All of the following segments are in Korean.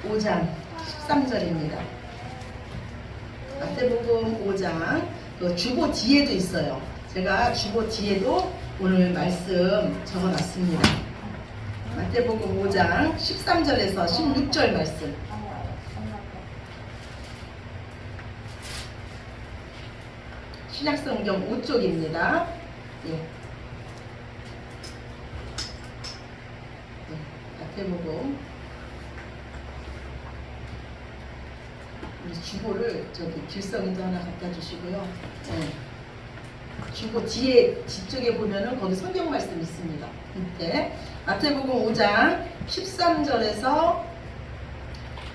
5장 13절입니다. 마태복음 5장 그 주보 뒤에도 있어요. 제가 주보 뒤에도 오늘 말씀 적어놨습니다. 마태복음 5장 13절에서 16절 말씀. 신약성경 5쪽입니다. 예. 마태복음 주보를 저기 길성이도 하나 갖다 주시고요. 주보 뒤쪽에 보면은 거기 성경 말씀 있습니다. 밑에 마태복음 5장 13절에서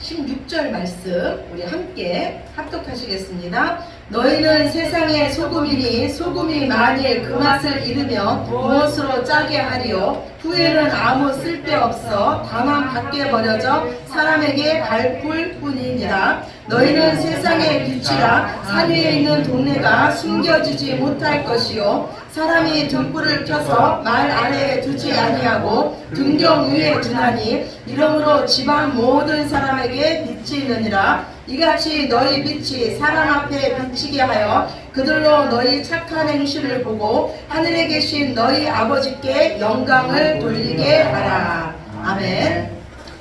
16절 말씀 우리 함께 합독하시겠습니다. 너희는 세상의 소금이니 소금이 만일 그 맛을 잃으면 무엇으로 짜게 하리요? 후에는 아무 쓸데없어 다만 밖에 버려져 사람에게 밟을 뿐이니라. 너희는 세상의 빛이라. 산 위에 있는 동네가 숨겨지지 못할 것이요 사람이 등불을 켜서 말 아래에 두지 아니하고 등경 위에 두나니 이러므로 집안 모든 사람에게 빛이 있느니라. 이같이 너희 빛이 사람 앞에 비치게 하여 그들로 너희 착한 행실을 보고 하늘에 계신 너희 아버지께 영광을 돌리게 하라. 아멘.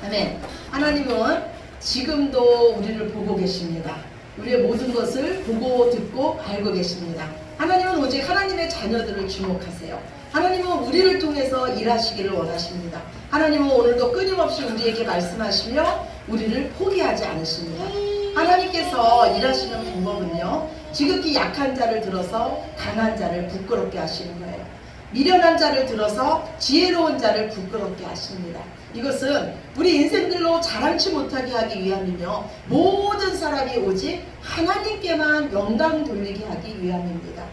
아멘. 하나님은 지금도 우리를 보고 계십니다. 우리의 모든 것을 보고 듣고 알고 계십니다. 하나님은 오직 하나님의 자녀들을 주목하세요. 하나님은 우리를 통해서 일하시기를 원하십니다. 하나님은 오늘도 끊임없이 우리에게 말씀하시며 우리를 포기하지 않으십니다. 하나님께서 일하시는 방법은요, 지극히 약한 자를 들어서 강한 자를 부끄럽게 하시는 거예요. 미련한 자를 들어서 지혜로운 자를 부끄럽게 하십니다. 이것은 우리 인생들로 자랑치 못하게 하기 위함이며 모든 사람이 오직 하나님께만 영광 돌리게 하기 위함입니다.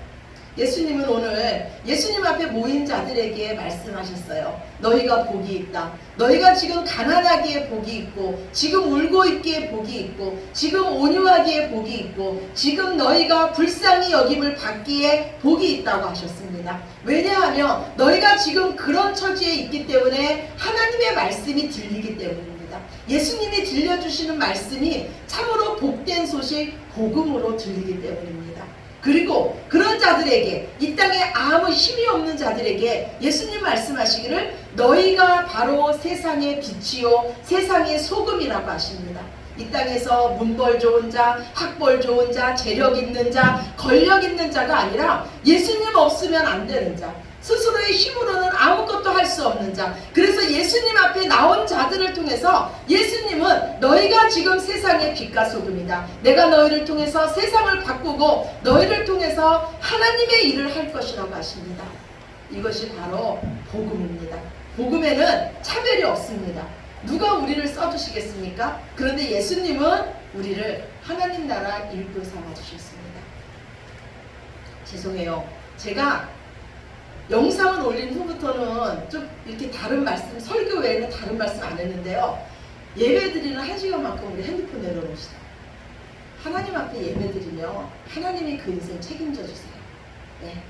예수님은 오늘 예수님 앞에 모인 자들에게 말씀하셨어요. 너희가 복이 있다. 너희가 지금 가난하기에 복이 있고 지금 울고 있기에 복이 있고 지금 온유하기에 복이 있고 지금 너희가 불쌍히 여김을 받기에 복이 있다고 하셨습니다. 왜냐하면 너희가 지금 그런 처지에 있기 때문에 하나님의 말씀이 들리기 때문입니다. 예수님이 들려주시는 말씀이 참으로 복된 소식 복음으로 들리기 때문입니다. 그리고 그런 자들에게, 이 땅에 아무 힘이 없는 자들에게 예수님 말씀하시기를 너희가 바로 세상의 빛이요 세상의 소금이라고 하십니다. 이 땅에서 문벌 좋은 자, 학벌 좋은 자, 재력 있는 자, 권력 있는 자가 아니라 예수님 없으면 안 되는 자, 스스로의 힘으로는 아무것도 할 수 없는 자. 그래서 예수님 앞에 나온 자들을 통해서 예수님은 너희가 지금 세상의 빛과 소금이다. 내가 너희를 통해서 세상을 바꾸고 너희를 통해서 하나님의 일을 할 것이라고 하십니다. 이것이 바로 복음입니다. 복음에는 차별이 없습니다. 누가 우리를 써주시겠습니까? 그런데 예수님은 우리를 하나님 나라 일꾼 삼아주셨습니다. 죄송해요. 제가 영상을 올린 후부터는 좀 이렇게 다른 말씀, 설교 외에는 다른 말씀 안 했는데요. 예배 드리는 1시간만큼 우리 핸드폰 내려놓읍시다. 하나님 앞에 예배 드리며 하나님이 그 인생 책임져 주세요. 네,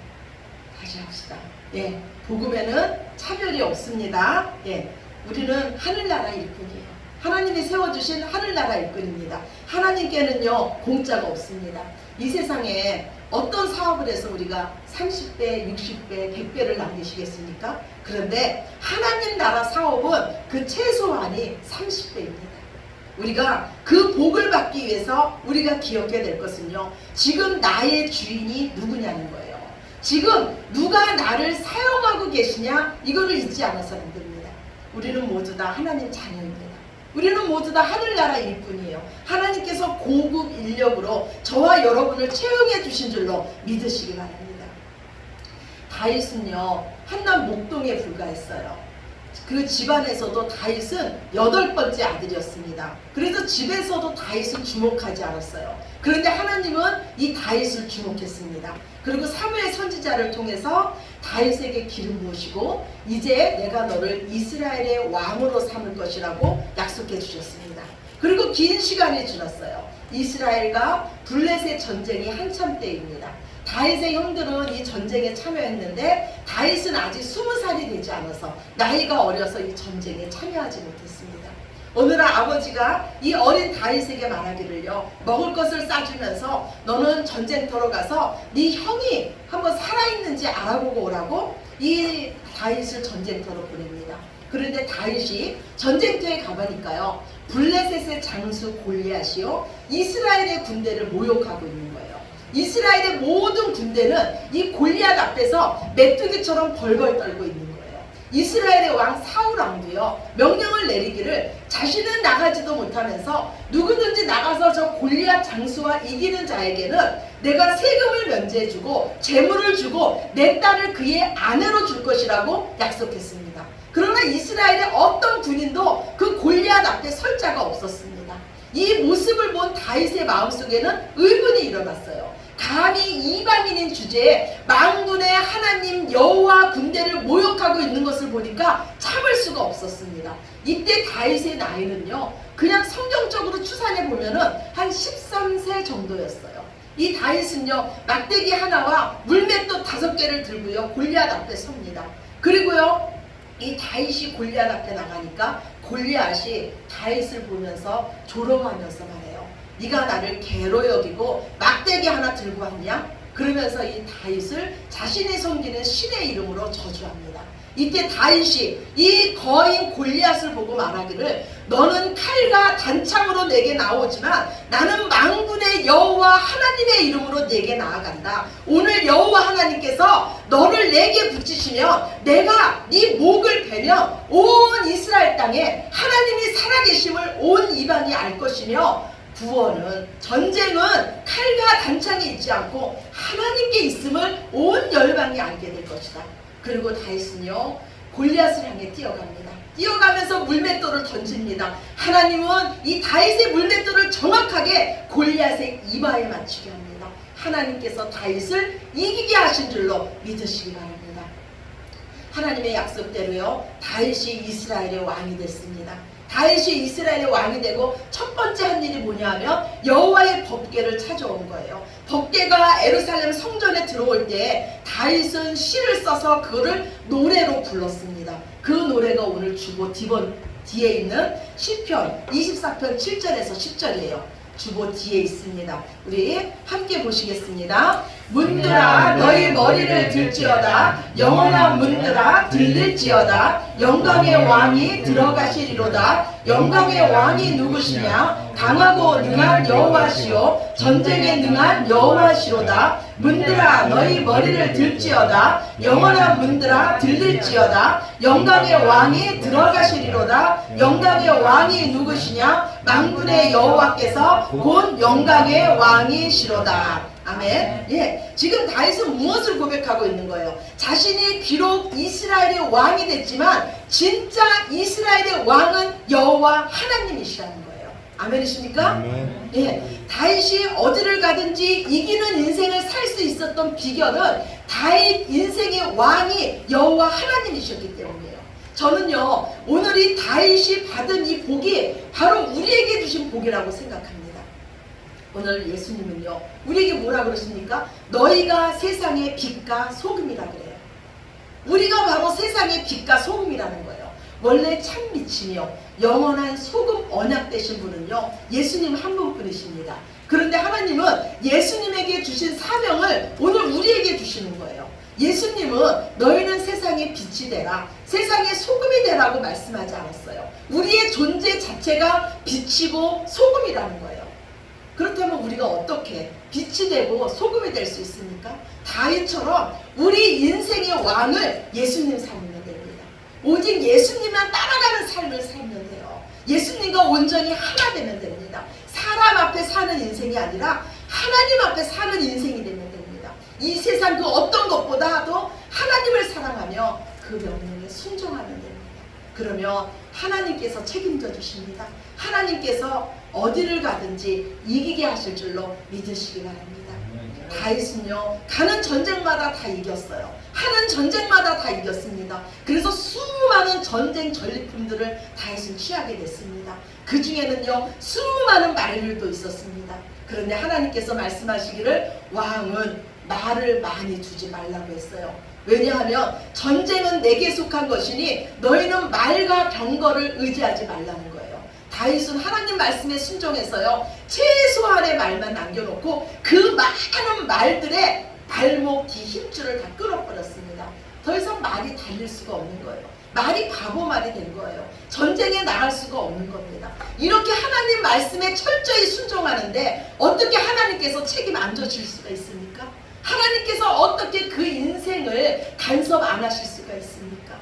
다시 합시다. 예, 복음에는 차별이 없습니다. 예, 우리는 하늘나라 일꾼이에요. 하나님이 세워주신 하늘나라 일꾼입니다. 하나님께는요 공짜가 없습니다. 이 세상에 어떤 사업을 해서 우리가 30배, 60배, 100배를 남기시겠습니까? 그런데 하나님 나라 사업은 그 최소한이 30배입니다. 우리가 그 복을 받기 위해서 우리가 기억해야 될 것은요, 지금 나의 주인이 누구냐는 거예요. 지금 누가 나를 사용하고 계시냐, 이거를 잊지 않아서는 안 됩니다. 우리는 모두 다 하나님 자녀입니다. 우리는 모두 다 하늘나라 일꾼이에요. 하나님께서 고급 인력으로 저와 여러분을 채용해 주신 줄로 믿으시기 바랍니다. 다윗은요 한남 목동에 불과했어요. 그 집안에서도 다윗은 8번째 아들이었습니다. 그래서 집에서도 다윗을 주목하지 않았어요. 그런데 하나님은 이 다윗을 주목했습니다. 그리고 사무엘 선지자를 통해서 다윗에게 기름 부으시고 이제 내가 너를 이스라엘의 왕으로 삼을 것이라고 약속해 주셨습니다. 그리고 긴 시간이 지났어요. 이스라엘과 블레셋 전쟁이 한참 때입니다. 다윗의 형들은 이 전쟁에 참여했는데 다윗은 아직 20살이 되지 않아서 나이가 어려서 이 전쟁에 참여하지 못했습니다. 오늘은 아버지가 이 어린 다윗에게 말하기를요, 먹을 것을 싸주면서 너는 전쟁터로 가서 네 형이 한번 살아있는지 알아보고 오라고 이 다윗을 전쟁터로 보냅니다. 그런데 다윗이 전쟁터에 가보니까요, 블레셋의 장수 골리앗이요 이스라엘의 군대를 모욕하고 있는 거예요. 이스라엘의 모든 군대는 이 골리앗 앞에서 메뚜기처럼 벌벌 떨고 있는 거예요. 이스라엘의 왕 사울 왕도요 명령을 내리기를 자신은 나가지도 못하면서 누구든지 나가서 저 골리앗 장수와 이기는 자에게는 내가 세금을 면제해주고 재물을 주고 내 딸을 그의 아내로 줄 것이라고 약속했습니다. 그러나 이스라엘의 어떤 군인도 그 골리앗 앞에 설 자가 없었습니다. 이 모습을 본 다윗의 마음속에는 의문이 일어났어요. 감히 이방인인 주제에 만군의 하나님 여호와 군대를 모욕하고 있는 것을 보니까 참을 수가 없었습니다. 이때 다윗의 나이는요 그냥 성경적으로 추산해 보면은 한 13세 정도였어요. 이 다윗은요 막대기 하나와 물맷돌 5개를 들고요 골리앗 앞에 섭니다. 그리고요 이 다윗이 골리앗 앞에 나가니까 골리앗이 다윗을 보면서 조롱하면서 말해요. 네가 나를 개로 여기고 막대기 하나 들고 왔냐? 그러면서 이 다윗을 자신이 섬기는 신의 이름으로 저주합니다. 이때 다윗이 이 거인 골리앗을 보고 말하기를 너는 칼과 단창으로 내게 나오지만 나는 만군의 여호와 하나님의 이름으로 내게 나아간다. 오늘 여호와 하나님께서 너를 내게 붙이시면 내가 네 목을 베면 온 이스라엘 땅에 하나님이 살아계심을 온 이방이 알 것이며 구원은 전쟁은 칼과 단창이 있지 않고 하나님께 있음을 온 열방이 알게 될 것이다. 그리고 다윗은요 골리앗을 향해 뛰어갑니다. 뛰어가면서 물맷돌을 던집니다. 하나님은 이 다윗의 물맷돌을 정확하게 골리앗의 이마에 맞추게 합니다. 하나님께서 다윗을 이기게 하신 줄로 믿으시기 바랍니다. 하나님의 약속대로요 다윗이 이스라엘의 왕이 됐습니다. 다윗이 이스라엘의 왕이 되고 첫 번째 한 일이 뭐냐 하면 여호와의 법궤를 찾아온 거예요. 법궤가 예루살렘 성전에 들어올 때 다윗은 시를 써서 그거를 노래로 불렀습니다. 그 노래가 오늘 주보 뒤에 있는 시편 24편 7절에서 10절이에요. 주보 뒤에 있습니다. 우리 함께 보시겠습니다. 문들아 너희 머리를 들지어다. 영원한 문들아 들릴지어다. 영광의 왕이 들어가시리로다. 영광의 왕이 누구시냐? 강하고 능한 여호와시오 전쟁에 능한 여호와시로다. 문들아 너희 머리를 들지어다. 영원한 문들아 들릴지어다. 영광의 왕이 들어가시리로다. 영광의 왕이 누구시냐? 만군의 여호와께서 곧 영광의 왕이시로다. 아멘. 예, 지금 다윗은 무엇을 고백하고 있는 거예요? 자신이 비록 이스라엘의 왕이 됐지만 진짜 이스라엘의 왕은 여호와 하나님이시라는 거예요. 아멘이십니까? 아멘. 예, 다윗이 어디를 가든지 이기는 인생을 살 수 있었던 비결은 다윗 인생의 왕이 여호와 하나님이셨기 때문이에요. 저는요 오늘 이 다윗이 받은 이 복이 바로 우리에게 주신 복이라고 생각합니다. 오늘 예수님은요 우리에게 뭐라 그러십니까? 너희가 세상의 빛과 소금이라 그래요. 우리가 바로 세상의 빛과 소금이라는 거예요. 원래 참 빛이며 영원한 소금 언약 되신 분은요 예수님 한 분뿐이십니다. 그런데 하나님은 예수님에게 주신 사명을 오늘 우리에게 주시는 거예요. 예수님은 너희는 세상의 빛이 되라, 세상의 소금이 되라고 말씀하지 않았어요. 우리의 존재 자체가 빛이고 소금이라는 거예요. 그렇다면 우리가 어떻게 빛이 되고 소금이 될 수 있습니까? 다윗처럼 우리 인생의 왕을 예수님 삼으면 됩니다. 오직 예수님만 따라가는 삶을 살면 돼요. 예수님과 온전히 하나 되면 됩니다. 사람 앞에 사는 인생이 아니라 하나님 앞에 사는 인생이 되면 됩니다. 이 세상 그 어떤 것보다도 하나님을 사랑하며 그 명령에 순종하면 됩니다. 그러면 하나님께서 책임져 주십니다. 하나님께서 어디를 가든지 이기게 하실 줄로 믿으시기 바랍니다. 다윗은요 가는 전쟁마다 다 이겼어요. 하는 전쟁마다 다 이겼습니다. 그래서 수많은 전쟁 전리품들을 다윗은 취하게 됐습니다. 그 중에는요 수많은 말들도 있었습니다. 그런데 하나님께서 말씀하시기를 왕은 말을 많이 두지 말라고 했어요. 왜냐하면 전쟁은 내게 속한 것이니 너희는 말과 병거를 의지하지 말라는 거예요. 다윗은 하나님 말씀에 순종해서요, 최소한의 말만 남겨놓고 그 많은 말들의 발목 뒤 힘줄을 다 끊어버렸습니다. 더 이상 말이 달릴 수가 없는 거예요. 말이 바보 말이 된 거예요. 전쟁에 나갈 수가 없는 겁니다. 이렇게 하나님 말씀에 철저히 순종하는데 어떻게 하나님께서 책임 안 져줄 수가 있습니까? 하나님께서 어떻게 그 인생을 간섭 안 하실 수가 있습니까?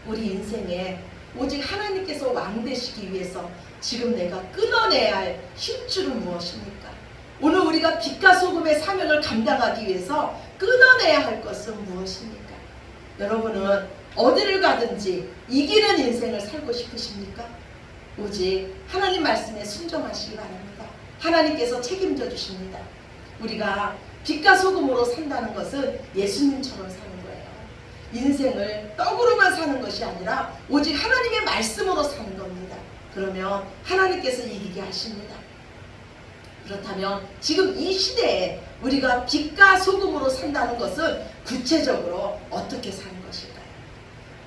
우리 인생에 오직 하나님께서 왕 되시기 위해서 지금 내가 끊어내야 할 힘줄은 무엇입니까? 오늘 우리가 빛과 소금의 사명을 감당하기 위해서 끊어내야 할 것은 무엇입니까? 여러분은 어디를 가든지 이기는 인생을 살고 싶으십니까? 오직 하나님 말씀에 순종하시기 바랍니다. 하나님께서 책임져 주십니다. 우리가 빛과 소금으로 산다는 것은 예수님처럼 사는 거예요. 인생을 떡으로만 사는 것이 아니라 오직 하나님의 말씀으로 사는 겁니다. 그러면 하나님께서 이기게 하십니다. 그렇다면 지금 이 시대에 우리가 빛과 소금으로 산다는 것은 구체적으로 어떻게 사는 것일까요?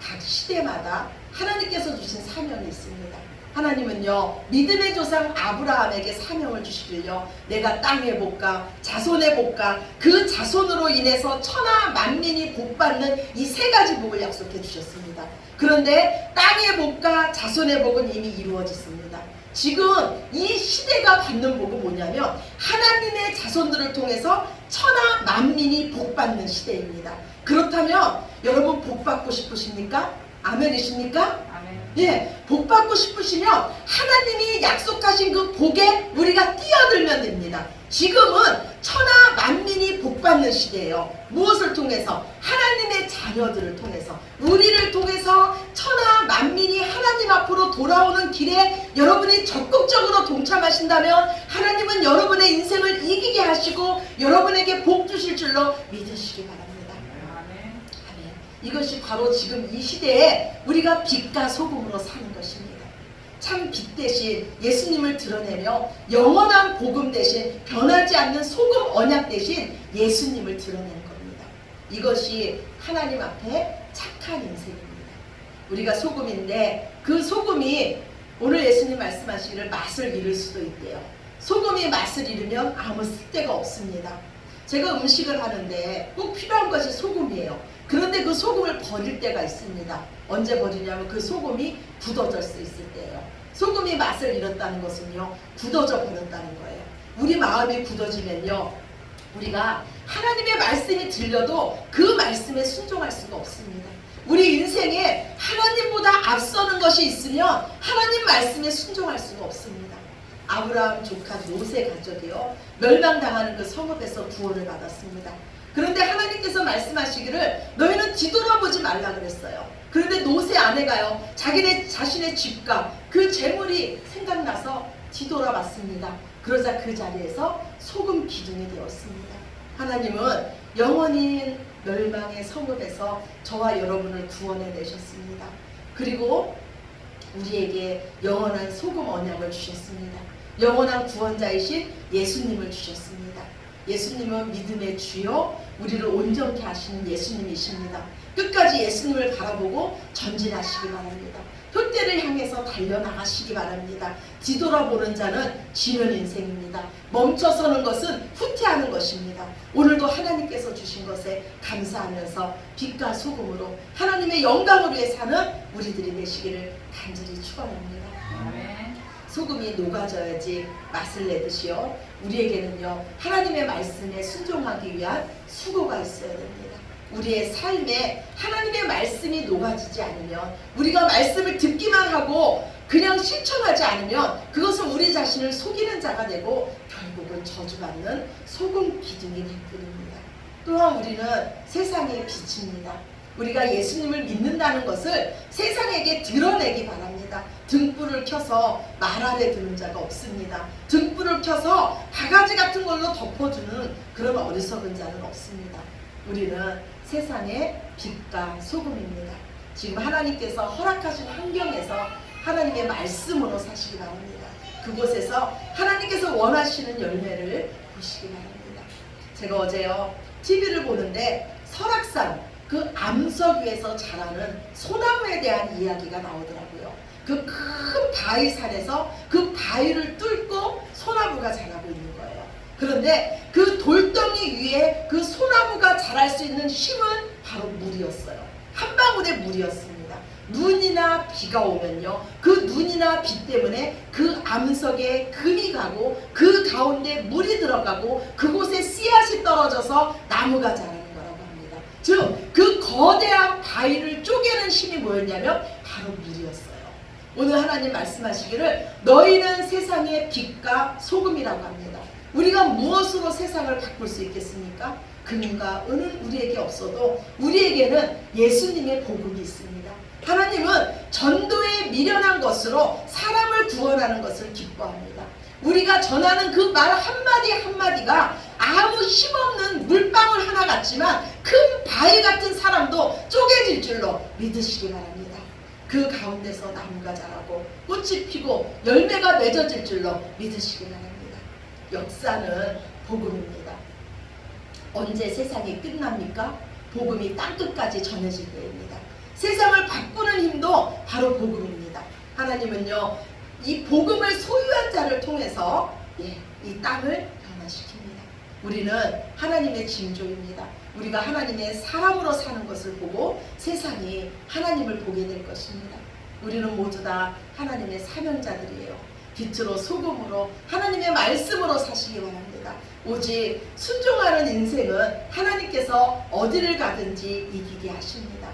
각 시대마다 하나님께서 주신 사명이 있습니다. 하나님은요, 믿음의 조상 아브라함에게 사명을 주시길요, 내가 땅의 복과 자손의 복과 그 자손으로 인해서 천하 만민이 복받는 이 세 가지 복을 약속해 주셨습니다. 그런데 땅의 복과 자손의 복은 이미 이루어졌습니다. 지금 이 시대가 받는 복은 뭐냐면 하나님의 자손들을 통해서 천하 만민이 복받는 시대입니다. 그렇다면 여러분 복받고 싶으십니까? 아멘이십니까? 아멘. 예, 복받고 싶으시면 하나님이 약속하신 그 복에 우리가 뛰어들면 됩니다. 지금은 천하 만민이 복받는 시대예요. 무엇을 통해서? 하나님의 자녀들을 통해서, 우리를 통해서 천하 만민이 하나님 앞으로 돌아오는 길에 여러분이 적극적으로 동참하신다면 하나님은 여러분의 인생을 이기게 하시고 여러분에게 복 주실 줄로 믿으시기 바랍니다. 아멘. 이것이 바로 지금 이 시대에 우리가 빛과 소금으로 사는 것입니다. 참 빛 대신 예수님을 드러내며 영원한 복음 대신 변하지 않는 소금 언약 대신 예수님을 드러내는 겁니다. 이것이 하나님 앞에 착한 인생입니다. 우리가 소금인데 그 소금이 오늘 예수님 말씀하시기를 맛을 잃을 수도 있대요. 소금이 맛을 잃으면 아무 쓸데가 없습니다. 제가 음식을 하는데 꼭 필요한 것이 소금이에요. 그런데 그 소금을 버릴 때가 있습니다. 언제 버리냐면 그 소금이 굳어질 수 있을 때예요. 소금이 맛을 잃었다는 것은요, 굳어져 버렸다는 거예요. 우리 마음이 굳어지면요, 우리가 하나님의 말씀이 들려도 그 말씀에 순종할 수가 없습니다. 우리 인생에 하나님보다 앞서는 것이 있으면 하나님 말씀에 순종할 수가 없습니다. 아브라함 조카 노세 가족이요, 멸망당하는 그 성읍에서 구원을 받았습니다. 그런데 하나님께서 말씀하시기를 너희는 뒤돌아보지 말라 그랬어요. 그런데 노세 아내가요, 자신의 집과 그 재물이 생각나서 뒤돌아봤습니다. 그러자 그 자리에서 소금 기둥이 되었습니다. 하나님은 영원히 멸망의 성읍에서 저와 여러분을 구원해 내셨습니다. 그리고 우리에게 영원한 소금 언약을 주셨습니다. 영원한 구원자이신 예수님을 주셨습니다. 예수님은 믿음의 주요, 우리를 온전케 하시는 예수님이십니다. 끝까지 예수님을 바라보고 전진하시기 바랍니다. 표대를 향해서 달려나가시기 바랍니다. 뒤돌아보는 자는 지는 인생입니다. 멈춰서는 것은 후퇴하는 것입니다. 오늘도 하나님께서 주신 것에 감사하면서 빛과 소금으로 하나님의 영광을 위해 사는 우리들이 되시기를 간절히 축원합니다. 소금이 녹아져야지 맛을 내듯이요, 우리에게는요 하나님의 말씀에 순종하기 위한 수고가 있어야 됩니다. 우리의 삶에 하나님의 말씀이 녹아지지 않으면, 우리가 말씀을 듣기만 하고 그냥 실천하지 않으면 그것은 우리 자신을 속이는 자가 되고 결국은 저주받는 소금 기둥이 될 뿐입니다. 또한 우리는 세상의 빛입니다. 우리가 예수님을 믿는다는 것을 세상에게 드러내기 바랍니다. 등불을 켜서 말 아래 두는 자가 없습니다. 등불을 켜서 바가지 같은 걸로 덮어주는 그런 어리석은 자는 없습니다. 우리는 세상의 빛과 소금입니다. 지금 하나님께서 허락하신 환경에서 하나님의 말씀으로 사시기 바랍니다. 그곳에서 하나님께서 원하시는 열매를 보시기 바랍니다. 제가 어제요 TV를 보는데 설악산 그 암석 위에서 자라는 소나무에 대한 이야기가 나오더라고요. 그 큰 바위산에서 그 바위를 뚫고 소나무가 자라고 있는 거예요. 그런데 그 돌덩이 위에 그 소나무가 자랄 수 있는 힘은 바로 물이었어요. 한 방울의 물이었습니다. 눈이나 비가 오면요, 그 눈이나 비 때문에 그 암석에 금이 가고 그 가운데 물이 들어가고 그곳에 씨앗이 떨어져서 나무가 자라는 거라고 합니다. 즉 그 거대한 바위를 쪼개는 힘이 뭐였냐면 바로 물이었어요. 오늘 하나님 말씀하시기를 너희는 세상의 빛과 소금이라고 합니다. 우리가 무엇으로 세상을 바꿀 수 있겠습니까? 금과 은은 우리에게 없어도 우리에게는 예수님의 복음이 있습니다. 하나님은 전도에 미련한 것으로 사람을 구원하는 것을 기뻐합니다. 우리가 전하는 그 말 한마디 한마디가 아무 힘없는 물방울 하나 같지만 큰 바위 같은 사람도 쪼개질 줄로 믿으시기 바랍니다. 그 가운데서 나무가 자라고 꽃이 피고 열매가 맺어질 줄로 믿으시기 바랍니다. 역사는 복음입니다. 언제 세상이 끝납니까? 복음이 땅끝까지 전해질 때입니다. 세상을 바꾸는 힘도 바로 복음입니다. 하나님은요, 이 복음을 소유한 자를 통해서 이 땅을 변화시킵니다. 우리는 하나님의 징조입니다. 우리가 하나님의 사람으로 사는 것을 보고 세상이 하나님을 보게 될 것입니다. 우리는 모두 다 하나님의 사명자들이에요. 빛으로 소금으로 하나님의 말씀으로 사시기 바랍니다. 오직 순종하는 인생은 하나님께서 어디를 가든지 이기게 하십니다.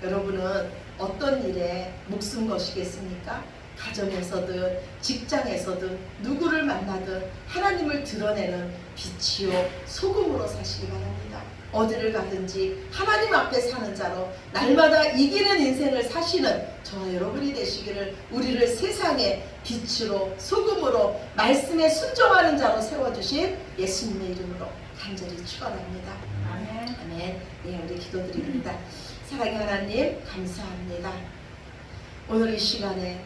여러분은 어떤 일에 목숨 거시겠습니까? 가정에서든 직장에서든 누구를 만나든 하나님을 드러내는 빛이요 소금으로 사시기 바랍니다. 어디를 가든지 하나님 앞에 사는 자로 날마다 이기는 인생을 사시는 저와 여러분이 되시기를 우리를 세상의 빛으로 소금으로 말씀에 순종하는 자로 세워주신 예수님의 이름으로 간절히 축원합니다. 아멘. 아멘. 네, 우리 기도드립니다. 사랑의 하나님 감사합니다. 오늘 이 시간에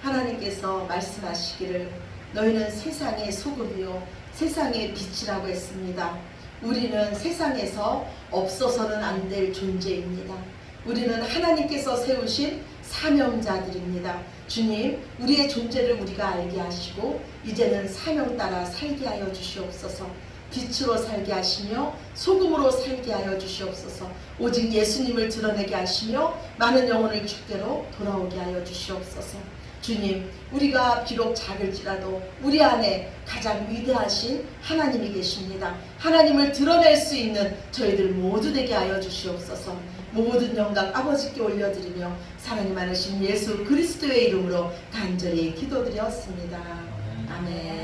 하나님께서 말씀하시기를 너희는 세상의 소금이요 세상의 빛이라고 했습니다. 우리는 세상에서 없어서는 안 될 존재입니다. 우리는 하나님께서 세우신 사명자들입니다. 주님, 우리의 존재를 우리가 알게 하시고 이제는 사명 따라 살게 하여 주시옵소서. 빛으로 살게 하시며 소금으로 살게 하여 주시옵소서. 오직 예수님을 드러내게 하시며 많은 영혼을 주께로 돌아오게 하여 주시옵소서. 주님, 우리가 비록 작을지라도 우리 안에 가장 위대하신 하나님이 계십니다. 하나님을 드러낼 수 있는 저희들 모두 되게 하여 주시옵소서. 모든 영광 아버지께 올려드리며 사랑이 많으신 예수 그리스도의 이름으로 간절히 기도드렸습니다. 아멘.